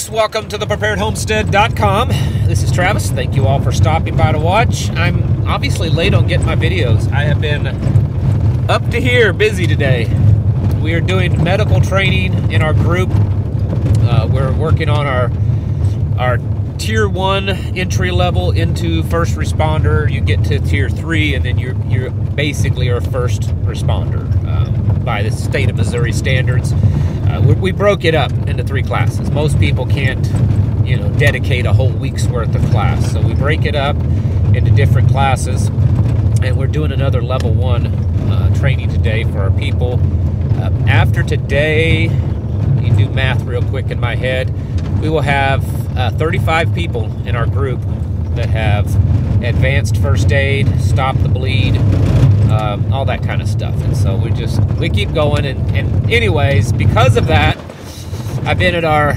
folks, welcome to the preparedhomestead.com. This is Travis. Thank you all for stopping by to watch. I'm obviously late on getting my videos. I have been up to here busy today. We are doing medical training in our group. We're working on our tier 1 entry level into first responder. You get to tier 3 and then you're basically our first responder by the state of Missouri standards. We broke it up into 3 classes. Most people can't, dedicate a whole week's worth of class. So we break it up into different classes, and we're doing another level 1 training today for our people. After today, you do math real quick in my head, we will have 35 people in our group that have advanced first aid, stop the bleed, all that kind of stuff. And so we keep going. And anyways, because of that, I've been at our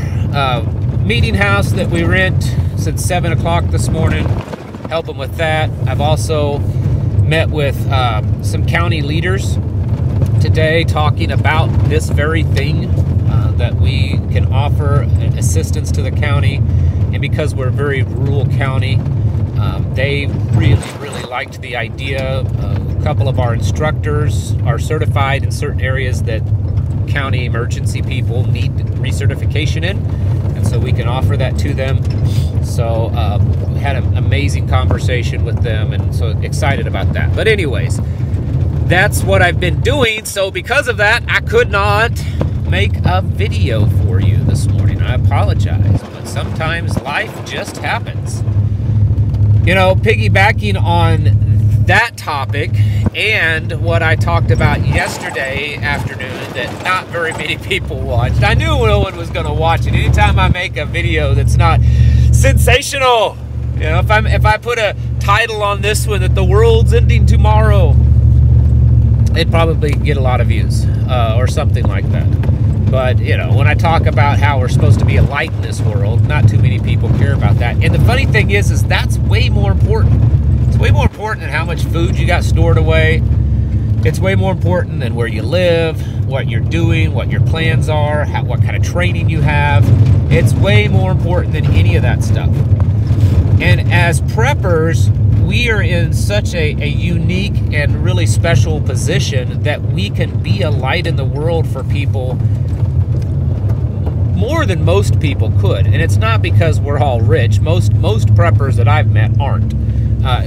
meeting house that we rent since 7 o'clock this morning, helping with that. I've also met with some county leaders today talking about this very thing, that we can offer assistance to the county. And because we're a very rural county, they really liked the idea. A couple of our instructors are certified in certain areas that county emergency people need recertification in, and so we can offer that to them. So we had an amazing conversation with them, and so excited about that. But anyways, that's what I've been doing. So because of that, I could not make a video for you this morning. I apologize, but sometimes life just happens. Piggybacking on that topic and what I talked about yesterday afternoon that not very many people watched. I knew no one was going to watch it. Anytime I make a video that's not sensational, if I put a title on this one that the world's ending tomorrow, it'd probably get a lot of views or something like that. But, when I talk about how we're supposed to be a light in this world, not too many people care about that. And the funny thing is that's way more important. It's way more important than how much food you got stored away. It's way more important than where you live, what you're doing, what your plans are, what kind of training you have. It's way more important than any of that stuff. And as preppers, we are in such a unique and really special position that we can be a light in the world for people more than most people could. And it's not because we're all rich. Most preppers that I've met aren't.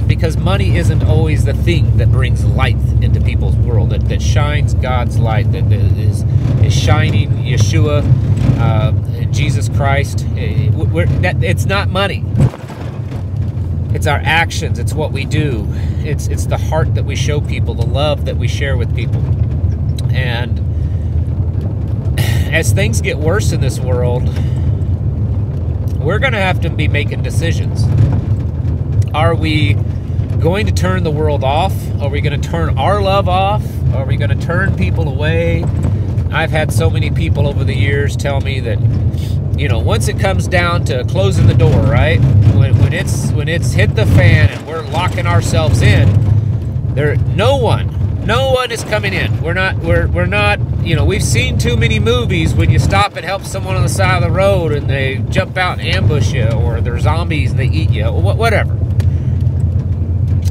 Because money isn't always the thing that brings light into people's world, that shines God's light, that is shining Yeshua, Jesus Christ. It's not money. It's our actions. It's what we do. It's the heart that we show people, the love that we share with people. And as things get worse in this world, we're going to have to be making decisions. Are we going to turn the world off? Are we going to turn our love off? Are we going to turn people away? I've had so many people over the years tell me that, once it comes down to closing the door, right? When it's hit the fan and we're locking ourselves in, no one is coming in. We're not, we've seen too many movies when you stop and help someone on the side of the road and they jump out and ambush you, or they're zombies and they eat you, whatever.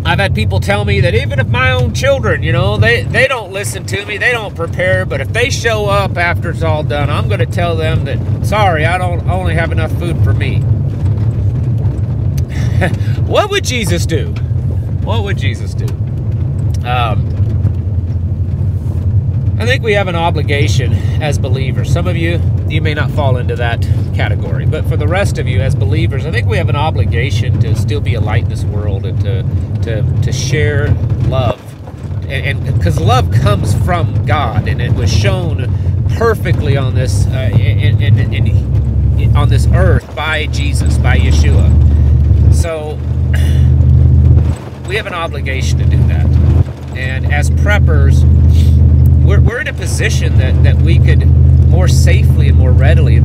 I've had people tell me that even if my own children, they don't listen to me, they don't prepare, but if they show up after it's all done, I'm going to tell them that, sorry, I only have enough food for me. What would Jesus do? What would Jesus do? I think we have an obligation as believers. Some of you may not fall into that category, but for the rest of you as believers, I think we have an obligation to still be a light in this world and to share love. And because love comes from God, and it was shown perfectly on this on this earth by Jesus, by Yeshua. So we have an obligation to do that. And as preppers, we're in a position that we could more safely and more readily.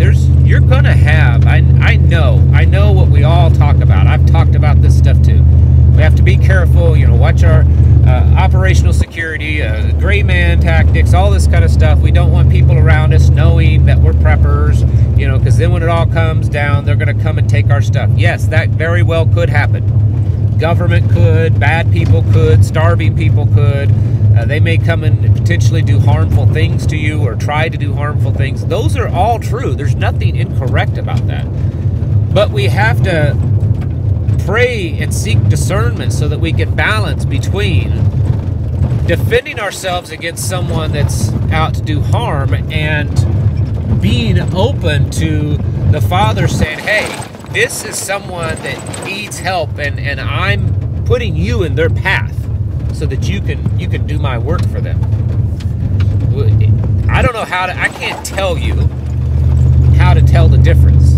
You're gonna have, I know what we all talk about. I've talked about this stuff too. We have to be careful, you know, watch our operational security, gray man tactics, all this kind of stuff. We don't want people around us knowing that we're preppers, you know, because then when it all comes down, they're going to come and take our stuff. Yes, that very well could happen. Government could, bad people could, starving people could. They may come and potentially do harmful things to you or try to do harmful things. Those are all true. There's nothing incorrect about that. But we have to pray and seek discernment so that we can balance between defending ourselves against someone that's out to do harm and being open to the Father saying, hey, this is someone that needs help, and I'm putting you in their path so that you can do my work for them. I don't know I can't tell you how to tell the difference.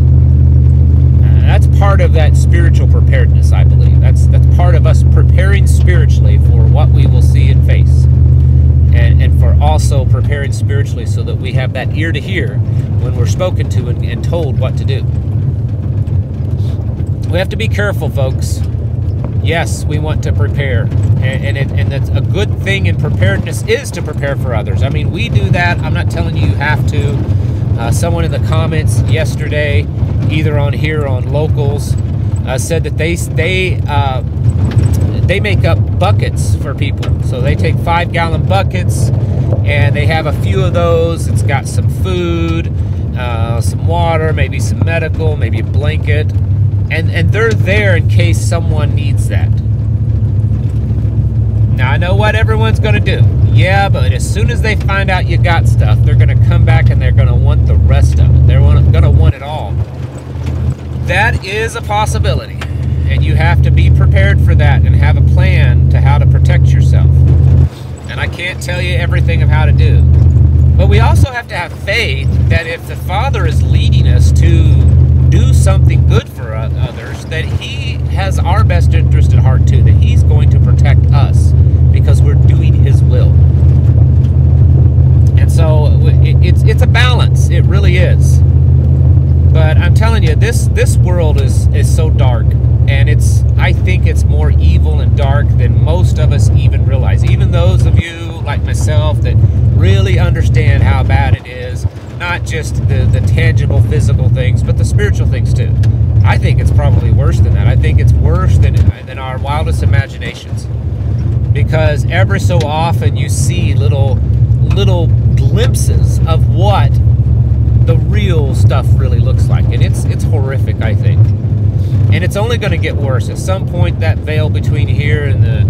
That's part of that spiritual preparedness, I believe. That's part of us preparing spiritually for what we will see and face. And for also preparing spiritually so that we have that ear to hear when we're spoken to and told what to do. We have to be careful, folks. Yes, we want to prepare. And that's a good thing in preparedness is to prepare for others. I mean, we do that. I'm not telling you have to. Someone in the comments yesterday, either on here or on Locals, said that they make up buckets for people. So they take 5-gallon buckets and they have a few of those. It's got some food, some water, maybe some medical, maybe a blanket, and they're there in case someone needs that. Now I know what everyone's going to do. Yeah, but as soon as they find out you got stuff, they're going to come back and they're going to want the rest of it. They're going to want it all. That is a possibility, and you have to be prepared for that and have a plan to how to protect yourself. And I can't tell you everything of how to do. But we also have to have faith that if the Father is leading us to do something good for others, that He has our best interest at heart too, that He's going to protect us because we're doing His will. And so it's a balance. It really is. But I'm telling you, this world is so dark, and I think it's more evil and dark than most of us even realize. Even those of you like myself that really understand how bad it is, not just the tangible physical things, but the spiritual things too. I think it's probably worse than that. I think it's worse than our wildest imaginations, because every so often you see little glimpses of what the real stuff really looks like, and it's horrific, I think. And it's only going to get worse. At some point, that veil between here and the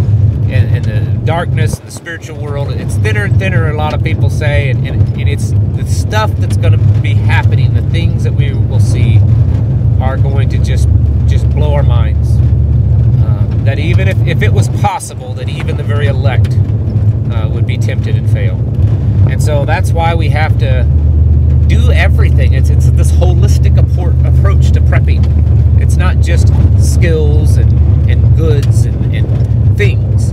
darkness and the spiritual world, it's thinner and thinner, a lot of people say, and it's the stuff that's going to be happening, the things that we will see are going to just blow our minds. That even if it was possible, that even the very elect would be tempted and fail. And so that's why we have to do everything. It's this holistic approach to prepping. It's not just skills and goods and things.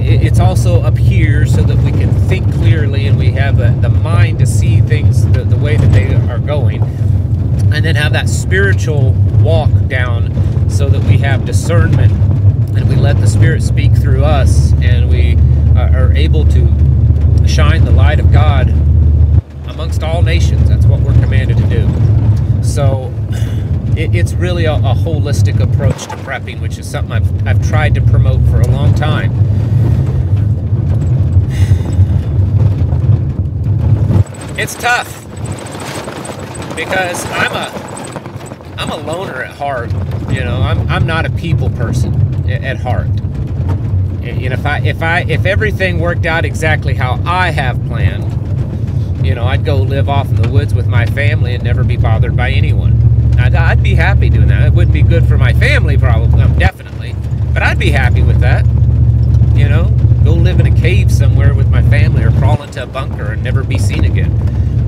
It's also up here so that we can think clearly and we have the mind to see things the way that they are going, and then have that spiritual walk down so that we have discernment and we let the Spirit speak through us, and we are able to shine the light of God amongst all nations. That's what we're commanded to do. So it's really a holistic approach to prepping, which is something I've tried to promote for a long time. It's tough because I'm a loner at heart. You know, I'm not a people person at heart. And if everything worked out exactly how I have planned, you know, I'd go live off in the woods with my family and never be bothered by anyone. I'd be happy doing that. It wouldn't be good for my family, probably, definitely, but I'd be happy with that. You know, go live in a cave somewhere with my family, or crawl into a bunker and never be seen again.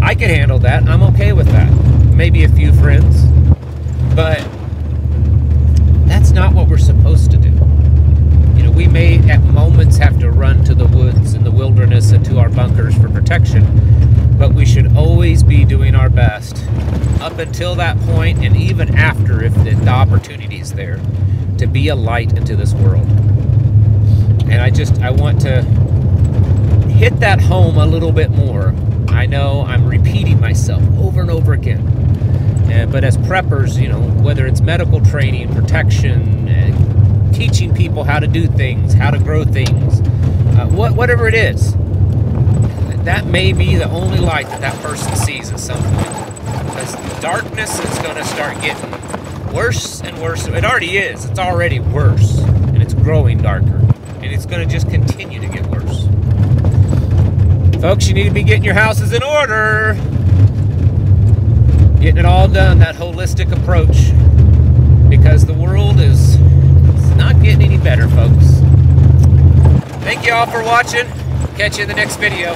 I could handle that. I'm okay with that. Maybe a few friends, but that's not what we're supposed to do. You know, we may at moments have to run to the woods and the wilderness and to our bunkers for protection, but we should always be doing our best up until that point, and even after, if the opportunity is there, to be a light into this world. And I want to hit that home a little bit more. I know I'm repeating myself over and over again. But as preppers, you know, whether it's medical training, protection, teaching people how to do things, how to grow things, whatever it is, that may be the only light that person sees at some point. Because darkness is going to start getting worse and worse. It already is. It's already worse. And it's growing darker. And it's going to just continue to get worse. Folks, you need to be getting your houses in order. Getting it all done, that holistic approach. Because the world is not getting any better, folks. Thank you all for watching. Catch you in the next video.